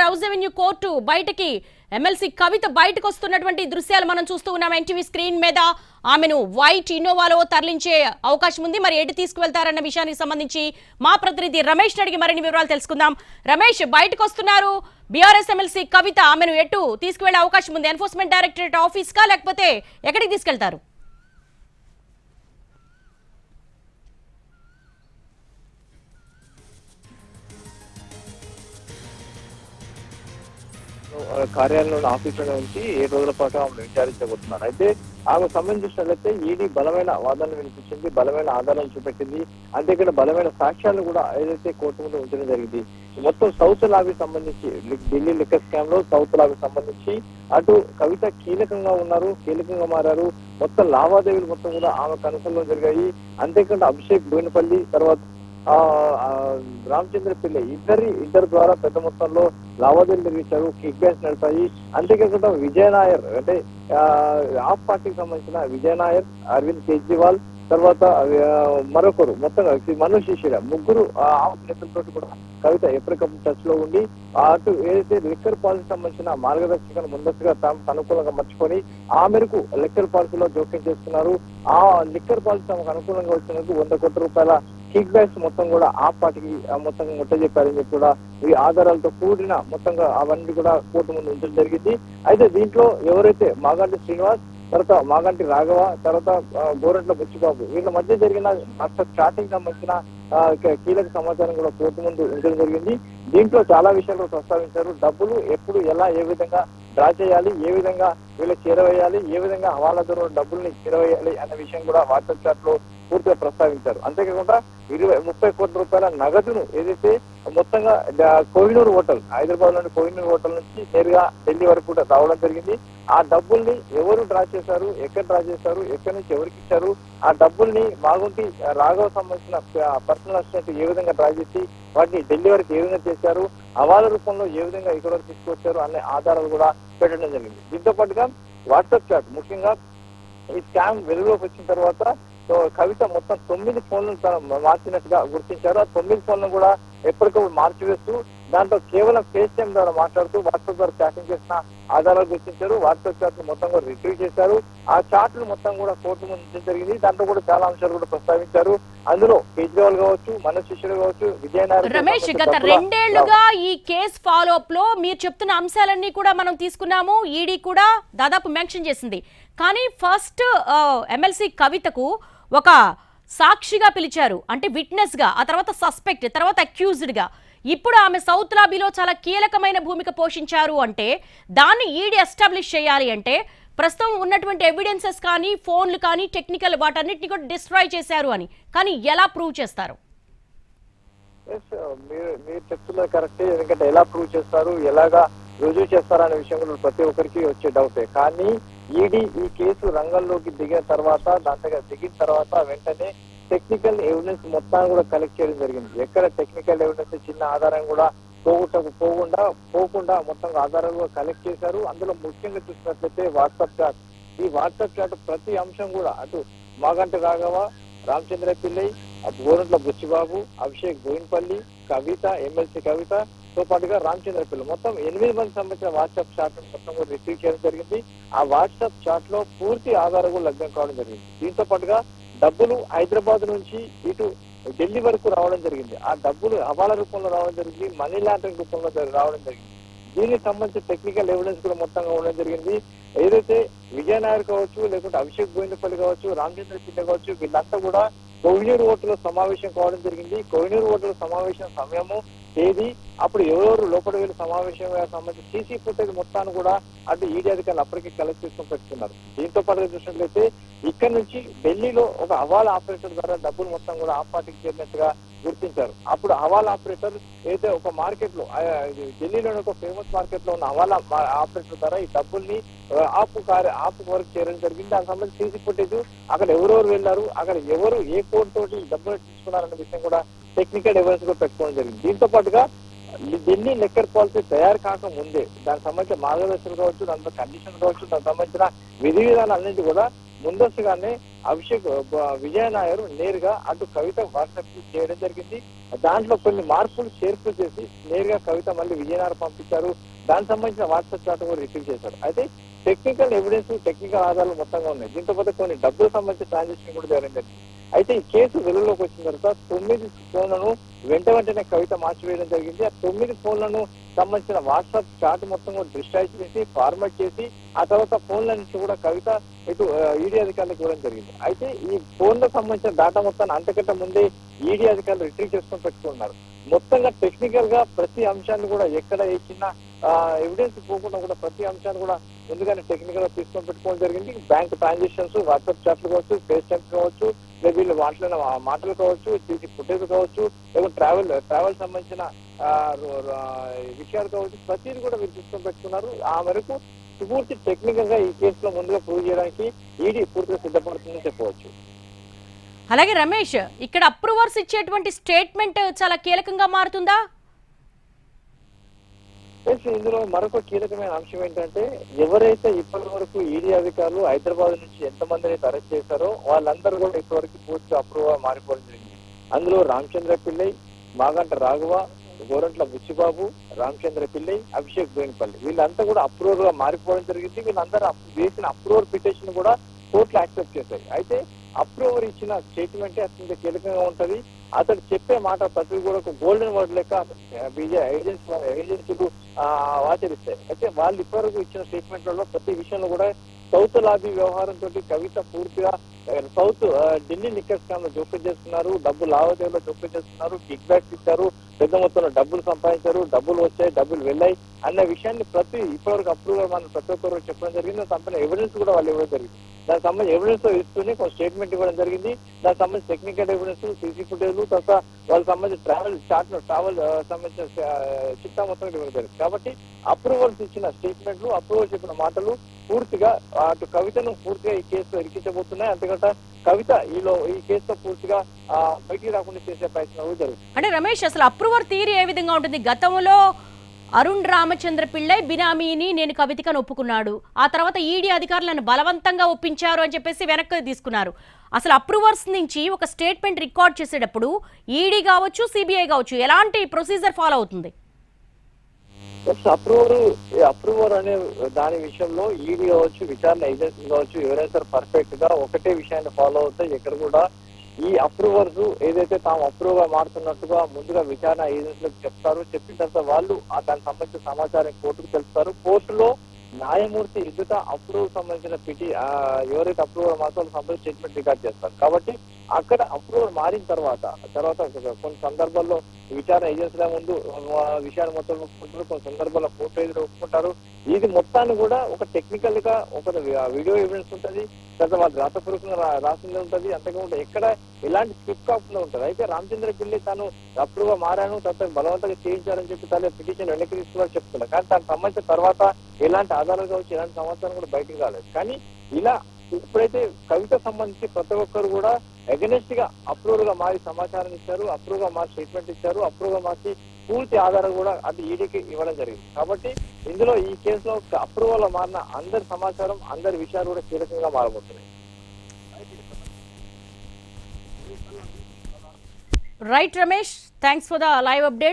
House revenue court బయటకి MLC కవిత బయటకు వస్తున్నటువంటి దృశ్యాలు మనం చూస్తూ ఉన్నాం. ఎన్టీవీ స్క్రీన్ మీద ఆమెను వైట్ ఇన్నోవాలో తరలించే అవకాశం ఉంది. మరి ఎటు తీసుకువెళ్తారన్న విషయానికి సంబంధించి మా ప్రతినిధి రమేష్ అడిగి మరిన్ని వివరాలు తెలుసుకుందాం. రమేష్, బయటకు వస్తున్నారు బీఆర్ఎస్ ఎమ్మెల్సీ కవిత, ఆమెను ఎటు తీసుకువెళ్లే అవకాశం ఉంది? ఎన్ఫోర్స్మెంట్ డైరెక్టరేట్ ఆఫీస్ కా లేకపోతే ఎక్కడికి తీసుకెళ్తారు? కార్యాలయంలో ఆఫీసులో నుంచి 7 రోజుల పాటు ఆమెను విచారించబోతున్నారు. అయితే ఆమె సంబంధించినట్లయితే ఈడీ బలమైన వాదనలు వినిపించింది, బలమైన ఆధారాలు చూపెట్టింది. అంతేకాదు బలమైన సాక్ష్యాలను కూడా ఏదైతే కోర్టు ముందు ఉంచడం జరిగింది. మొత్తం సౌత్ లాబీ సంబంధించి ఢిల్లీ లిక్కర్ స్కామ్ లో సౌత్ లాబీ సంబంధించి అటు కవిత కీలకంగా మారారు. మొత్తం లావాదేవీలు మొత్తం కూడా ఆమె కనుసల్లో జరిగాయి. అంతేకాదు అభిషేక్ బోయినపల్లి తర్వాత రామచంద్ర పిల్లై ఇద్దరు ద్వారా పెద్ద మొత్తంలో లావాదేవీలు నిర్వహించారు, కిక్ బ్యాక్స్ నడిపాయి. అంతేకాకుండా విజయ్ నాయర్ అంటే ఆప్ పార్టీకి సంబంధించిన విజయ్ నాయర్, అరవింద్ కేజ్రీవాల్ తర్వాత మరొకరు మొత్తంగా మనోజ్ సిసోడియా ముగ్గురు ఆప్ నేతలతో కూడా కవిత ఎప్పటికప్పుడు టచ్ లో ఉండి అటు ఏదైతే లిక్కర్ పాలసీ సంబంధించిన మార్గదర్శకాలను ముందస్తుగా తాము అనుకూలంగా మర్చిపోయి ఆ మేరకు లిక్కర్ పాలసీలో జోక్యం చేస్తున్నారు. ఆ లిక్కర్ పాలసీ తమకు అనుకూలంగా వచ్చినందుకు 100 కోట్ల రూపాయల కిక్ బ్యాక్స్ మొత్తం కూడా ఆ పార్టీకి మొత్తంగా ముట్టజెప్పారని చెప్పి కూడా ఈ ఆధారాలతో కూడిన మొత్తంగా అవన్నీ కూడా కోర్టు ముందు ఉంచడం జరిగింది. అయితే దీంట్లో ఎవరైతే మాగంటి శ్రీనివాస్, తర్వాత మాగంటి రాఘవ, తర్వాత గోరంట్ల బుచ్చిబాబు వీళ్ళ మధ్య జరిగిన చాటింగ్ సంబంధించిన కీలక సమాచారం కూడా కోర్టు ముందు ఉంచడం జరిగింది. దీంట్లో చాలా విషయాలు ప్రస్తావించారు. డబ్బులు ఎప్పుడు ఎలా ఏ విధంగా డ్రా చేయాలి, ఏ విధంగా వీళ్ళకి చేరవేయాలి, ఏ విధంగా హవాలా ద్వారా డబ్బుల్ని చేరవేయాలి అనే విషయం కూడా వాట్సాప్ చాట్ లో పూర్తిగా ప్రస్తావించారు. అంతేకాకుండా 30 కోట్ల రూపాయల నగదును ఏదైతే మొత్తంగా కోహినూర్ హోటల్, హైదరాబాద్ లోని కోహినూర్ హోటల్ నుంచి నేరుగా ఢిల్లీ వరకు కూడా రావడం జరిగింది. ఆ డబ్బుల్ని ఎవరు డ్రా చేశారు, ఎక్కడ డ్రా చేశారు, ఎక్కడి నుంచి ఎవరికి ఇచ్చారు, ఆ డబ్బుల్ని మాగుంటి రాఘవ సంబంధించిన పర్సనల్ అసిస్టెంట్ ఏ విధంగా డ్రా చేసి వాటిని ఢిల్లీ వరకు ఏ విధంగా చేశారు, హవాలా రూపంలో ఏ విధంగా ఇక్కడ వరకు తీసుకొచ్చారు అనే ఆధారాలు కూడా పెట్టడం జరిగింది. దీంతో పాటుగా వాట్సాప్ చాట్, ముఖ్యంగా ఈ స్కామ్ వెలుగులోకి వచ్చిన తర్వాత కవిత మొత్తం 9 ఫోన్లను మార్చినట్టుగా గుర్తించారు. ఆ 9 ఫోన్లను కూడా ఎప్పటికప్పుడు మార్చివేస్తూ దాంట్లో కేవలం ఫేస్ టైం ద్వారా మాట్లాడుతూ వాట్సాప్ ద్వారా చాటింగ్ చేసిన ఆధారాలు గుర్తించారు. వాట్సాప్ చాట్ మొత్తం కూడా రిట్రీవ్ చేశారు. ఆ చాట్లు మొత్తం కూడా కోర్టు ముందు జరిగింది. దాంట్లో కూడా చాలా అంశాలు కూడా ప్రస్తావించారు. అందులో కేజ్రీవాల్ కావచ్చు, మనోజ్ సిసోడియా కావచ్చు, విజయ్ నాయర్. రమేష్, గత 2 ఏళ్లుగా ఈ కేసు ఫాలో అప్ లో మీరు చెప్తున్న అంశాలన్నీ కూడా మనం తీసుకున్నాము. ఈడీ కూడా దాదాపు మెన్షన్ చేసింది. కానీ ఫస్ట్ ఎమ్మెల్సీ కవితకు ఒక సాక్షిగా పిలిచారు, అంటే విట్నెస్ గా, ఆ తర్వాత సస్పెక్ట్, తర్వాత అక్యూజ్డ్ గా. ఇప్పుడు ఆమె సౌత్ లాబీలో చాలా కీలకమైన భూమిక పోషించారు అంటే దాన్ని ఈడీ ఎస్టాబ్లిష్ చేయాలి అంటే ప్రస్తుతం ఉన్నటువంటి ఎవిడెన్సెస్ కానీ ఫోన్లు కానీ టెక్నికల్ వాటన్నిటిని కూడా డిస్ట్రాయ్ చేశారు అని. కానీ ఎలా ప్రూవ్ చేస్తారు? మీరు చెప్తున్నది కరెక్టే. ఎందుకంటే ఎలా ప్రూవ్ చేస్తారు, ఎలాగా రుజువు చేస్తారనే విషయం కూడా ప్రతి ఒక్కరికి వచ్చే డౌటే. కానీ ఈడీ ఈ కేసు రంగంలోకి దిగిన తర్వాత వెంటనే టెక్నికల్ ఎవిడెన్స్ మొత్తాన్ని కూడా కలెక్ట్ చేయడం జరిగింది. ఎక్కడ టెక్నికల్ ఎవిడెన్స్ చిన్న ఆధారం కూడా పోకుండా మొత్తం ఆధారాలు కూడా కలెక్ట్ చేశారు. అందులో ముఖ్యంగా చూసినట్లయితే వాట్సాప్ చాట్. ఈ వాట్సాప్ చాట్ ప్రతి అంశం కూడా అటు మాగంటి రాఘవ, రామచంద్ర పిల్లై, గోరంట్ల బుచ్చిబాబు, అభిషేక్ బోయినపల్లి, కవిత, ఎమ్మెల్సీ కవిత తో పాటుగా రామచంద్ర పిల్లై మొత్తం 8 మందికి సంబంధించిన వాట్సాప్ చాట్ మొత్తం కూడా రిసీవ్ చేయడం జరిగింది. ఆ వాట్సాప్ చాట్ లో పూర్తి ఆధారాలు కూడా లభ్యం కావడం జరిగింది. దీంతో పాటుగా డబ్బులు హైదరాబాద్ నుంచి ఇటు ఢిల్లీ వరకు రావడం జరిగింది. ఆ డబ్బులు హవాలా రూపంలో రావడం జరిగింది, మనీ లాండరింగ్ రూపంలో రావడం జరిగింది. దీనికి సంబంధించి టెక్నికల్ ఎవిడెన్స్ కూడా మొత్తంగా ఉండడం జరిగింది. ఏదైతే విజయ్ నాయర్ కావచ్చు, లేకుంటే అభిషేక్ బోయినపల్లి కావచ్చు, రామచంద్ర పిల్లై కావచ్చు, వీళ్ళంతా కూడా కోహినూర్ హోటల్ సమావేశం కావడం జరిగింది. కోహినూర్ హోటల్ సమావేశం సమయము, తేదీ, అప్పుడు ఎవరెవరు లోపల వెళ్ళి సమావేశం సంబంధించి సీసీ ఫుటేజ్ మొత్తాన్ని కూడా అటు ఈడీ అధికారులు అప్పటికే కలెక్ట్ చేసుకుని పెట్టుకున్నారు. దీంతో పాటుగా చూసినట్లయితే ఇక్కడ నుంచి ఢిల్లీలో ఒక హవాలా ఆపరేటర్ ద్వారా డబ్బులు మొత్తం కూడా ఆ పార్టీకి చేరినట్టుగా గుర్తించారు. అప్పుడు హవాలా ఆపరేటర్ అయితే ఒక మార్కెట్ లో ఢిల్లీలోని ఒక ఫేమస్ మార్కెట్ లో ఉన్న హవాలా ఆపరేటర్ ద్వారా ఈ డబ్బుల్ని ఆపు వరకు చేరడం జరిగింది. దానికి సంబంధించి సీసీ ఫుటేజ్, అక్కడ ఎవరెవరు వెళ్ళారు, అక్కడ ఎవరు ఏ కోడ్ తోటి డబ్బులు తీసుకున్నారనే విషయం కూడా టెక్నికల్ ఎవిడెన్స్ కూడా పెట్టుకోవడం జరిగింది. దీంతో పాటుగా ఢిల్లీ లిక్కర్ పాలసీ తయారు కాక ముందే దానికి సంబంధించిన మార్గదర్శకులు కావచ్చు, దాంట్లో కండిషన్ కావచ్చు, దానికి సంబంధించిన విధి విధానాలన్నింటి కూడా ముందస్తుగానే అభిషేక్ విజయ నాయర్ నేరుగా అటు కవిత వాట్సాప్ చేయడం జరిగింది. దాంట్లో కొన్ని మార్పులు చేర్పులు చేసి నేరుగా కవిత మళ్ళీ విజయనాయర్ పంపించారు. దానికి సంబంధించిన వాట్సాప్ చాట్ కూడా రిసీవ్ చేశారు. అయితే టెక్నికల్ ఎవిడెన్స్, టెక్నికల్ ఆధారాలు మొత్తంగా ఉన్నాయి. దీంతో పాటు కొన్ని డబ్బులకు సంబంధించిన ట్రాన్సాక్షన్ కూడా జరిగింది. అయితే ఈ కేసు వెలుగులోకి వచ్చిన తర్వాత 9 ఫోన్లను వెంటనే కవిత మార్చివేయడం జరిగింది. ఆ 9 ఫోన్లను సంబంధించిన వాట్సాప్ చాట్ మొత్తం కూడా డిస్ట్రాయ్ చేసి ఫార్మాట్ చేసి ఆ తర్వాత ఫోన్ల నుంచి కూడా కవిత ఇటు ఈడీ అధికారులకు ఇవ్వడం జరిగింది. అయితే ఈ ఫోన్లకు సంబంధించిన డేటా మొత్తాన్ని అంతకంటే ముందే ఈడీ అధికారులు రిట్రీవ్ చేసుకొని పెట్టుకున్నారు. మొత్తంగా టెక్నికల్ గా ప్రతి అంశాన్ని కూడా ఎక్కడ ఏ చిన్న ఎవిడెన్స్ పోకుండా కూడా ప్రతి అంశాన్ని కూడా ముందుగానే టెక్నికల్ గా తీసుకొని పెట్టుకోవడం జరిగింది. బ్యాంక్ ట్రాన్సాక్షన్స్, వాట్సాప్ చాట్లు కావచ్చు, ఫేస్ టైమ్స్ కావచ్చు, లేదా వీళ్ళు మాట్లాడిన మాటలు కావచ్చు, సీసీ ఫుటేజ్ కావచ్చు, లేదా ట్రావెల్ సంబంధించిన విషయాలు కావచ్చు, ప్రతిదీ కూడా వీళ్ళు తీసుకొని పెట్టుకున్నారు. ఆ మేరకు పూర్తి టెక్నికల్ గా ఈ కేసులో ముందుగా ప్రూవ్ చేయడానికి ఈడీ పూర్తిగా సిద్ధపడుతుందని చెప్పవచ్చు. అలాగే రమేష్, ఇక్కడ అప్రూవర్స్ ఇచ్చేటువంటి స్టేట్మెంట్ చాలా కీలకంగా మారుతుందా? ఇందులో మరొక కీలకమైన అంశం ఏంటంటే, ఎవరైతే ఇప్పటి వరకు ఈడీ అధికారులు హైదరాబాద్ నుంచి ఎంతమందిని అరెస్ట్ చేశారో వాళ్ళందరూ కూడా ఇప్పటివరకు పూర్తిగా అప్రూవర్ మారిపోవడం జరిగింది. అందులో రామచంద్ర పిల్లై, మాగంట రాఘవ, గోరంట్ల బుచ్చిబాబు, రామచంద్ర పిల్లై, అభిషేక్ బోయినపల్లి వీళ్ళంతా కూడా అప్రూవర్ గా మారిపోవడం జరిగింది. వీళ్ళందరూ వేసిన అప్రూవర్ పిటిషన్ కూడా కోర్టులు యాక్సెప్ట్ చేశాయి. అయితే అప్రూవర్ ఇచ్చిన స్టేట్మెంటే అత్యంత కీలకంగా ఉంటది. అతడు చెప్పే మాట ప్రతి కూడా ఒక గోల్డెన్ వర్డ్ లెక్క ఏజెన్సీలు ఆచరిస్తాయి. అయితే వాళ్ళు ఇప్పటివరకు ఇచ్చిన స్టేట్మెంట్లలో ప్రతి విషయంలో కూడా సౌత్ లాబీ వ్యవహారంతో కవిత పూర్తిగా సౌత్ ఢిల్లీ లిక్కర్ స్కామ్ లో జోక్యం చేస్తున్నారు, డబ్బు లావాదేవీలో జోక్యం చేస్తున్నారు, కిక్ బ్యాక్స్ ఇచ్చారు, పెద్ద మొత్తంలో డబ్బులు సంపాదించారు, డబ్బులు వచ్చాయి, డబ్బులు వెళ్ళాయి అన్న విషయాన్ని ఇప్పటివరకు అప్రూవల్ మనం ప్రతి ఒక్కరు చెప్పడం జరిగింది. సంబంధించిన ఎవిడెన్స్ కూడా వాళ్ళు ఇవ్వడం జరిగింది. దానికి సంబంధించి ఎవిడెన్స్ ఇస్తూనే కొంచెం స్టేట్మెంట్ ఇవ్వడం జరిగింది. దానికి సంబంధించి టెక్నికల్ ఎవిడెన్స్, సీసీ ఫుటేజ్, తర్వాత వాళ్ళకి సంబంధించిన ట్రావెల్ సంబంధించిన చిట్టా మొత్తం ఇవ్వడం జరిగింది. కాబట్టి అప్రూవల్స్ ఇచ్చిన స్టేట్మెంట్లు, అప్రూవల్ చెప్పిన మాటలు పూర్తిగా అటు కవితను పూర్తిగా ఈ కేసులో ఇరికించబోతున్నాయి. అంతకంటే కవిత ఈ కేసులో పూర్తిగా బయటికి రాకుండా చేసే ప్రయత్నాలు జరుగుతుంది. అంటే రమేష్, అసలు అప్రూవర్ థియరీ ఏ విధంగా ఉంటుంది? గతంలో అరుణ్ రామచంద్ర పిళ్ళై బినామీని నేను కవితకని ఒప్పుకున్నాడు, ఆ తర్వాత ఈడీ అధికారులను బలవంతంగా ఒప్పించారు అని చెప్పేసి వెనక్కి తీసుకున్నారు. అసలు అప్రూవర్స్ నుంచి ఒక స్టేట్మెంట్ రికార్డ్ చేసేటప్పుడు ఈడీ కావచ్చు, సిబిఐ కావచ్చు, ఎలాంటి ప్రొసీజర్ ఫాలో అవుతుంది? అప్రూవర్ అనే దాని విషయంలో ఈడీ కావచ్చు, విచారణ ఏజెన్సీ కావచ్చు, ఎవరైనా సరే పర్ఫెక్ట్ గా ఒకటే విషయాన్ని ఫాలో అవుతాయి. ఎక్కడ కూడా ఈ అప్రూవర్స్ ఏదైతే తాము అప్రూవ్ గా మారుతున్నట్టుగా ముందుగా విచారణ ఏజెన్సీలకు చెప్తారు. చెప్పిన తర్వాత వాళ్ళు దానికి సంబంధించిన సమాచారం కోర్టుకు తెలుపుతారు. కోర్టులో న్యాయమూర్తి ఎదుట అప్రూవ్ సంబంధించిన ఎవరైతే అప్రూవర్ మాత్రం సంబంధించిన స్టేట్మెంట్ రికార్డ్ చేస్తారు. కాబట్టి అక్కడ అప్రూవర్ మారిన తర్వాత కొన్ని సందర్భాల్లో విచారణ ఏజెన్సీల ముందు విషయాన్ని మొత్తం ఒప్పుకుంటారు, కొన్ని సందర్భాల్లో కోర్టు ఎదురు ఒప్పుకుంటారు. ఇది మొత్తాన్ని కూడా ఒక టెక్నికల్ గా ఒక వీడియో ఎవిడెన్స్ ఉంటుంది, తర్వాత వాళ్ళు రాతపూర్వకంగా రాసింది ఉంటుంది. అంతేకాకుండా ఎక్కడ ఎలాంటి స్క్రిప్ట్ కాకుండా ఉంటుంది. అయితే రామచంద్ర పిల్లి తాను అప్రూవ్ గా మారాను, తర్వాత బలవంతంగా చేయించారని చెప్పి తన పిటిషన్ వెనక్కి తీసుకున్నారని చెప్తున్నారు. కానీ దానికి సంబంధించిన తర్వాత ఎలాంటి ఆధారాలు కావచ్చు, ఎలాంటి సమాచారం కూడా బయటకు రాలేదు. కానీ ఇలా ఇప్పుడైతే కవిత సంబంధించి ప్రతి ఒక్కరు కూడా అగెనెస్ట్ గా అప్రూవల్ గా మారి సమాచారం ఇచ్చారు, అప్రూవ్ గా మారి స్టేట్మెంట్ ఇచ్చారు, అప్రూవ్ గా మార్చి పూర్తి ఆధారాలు కూడా అది ఈడీకి ఇవ్వడం జరిగింది. కాబట్టి ఇందులో ఈ కేసులో అప్రూవల్ మారిన అందరి సమాచారం, అందరి విషయాలు కూడా కీలకంగా మారబోతున్నాయి. Right Ramesh, thanks for the live update.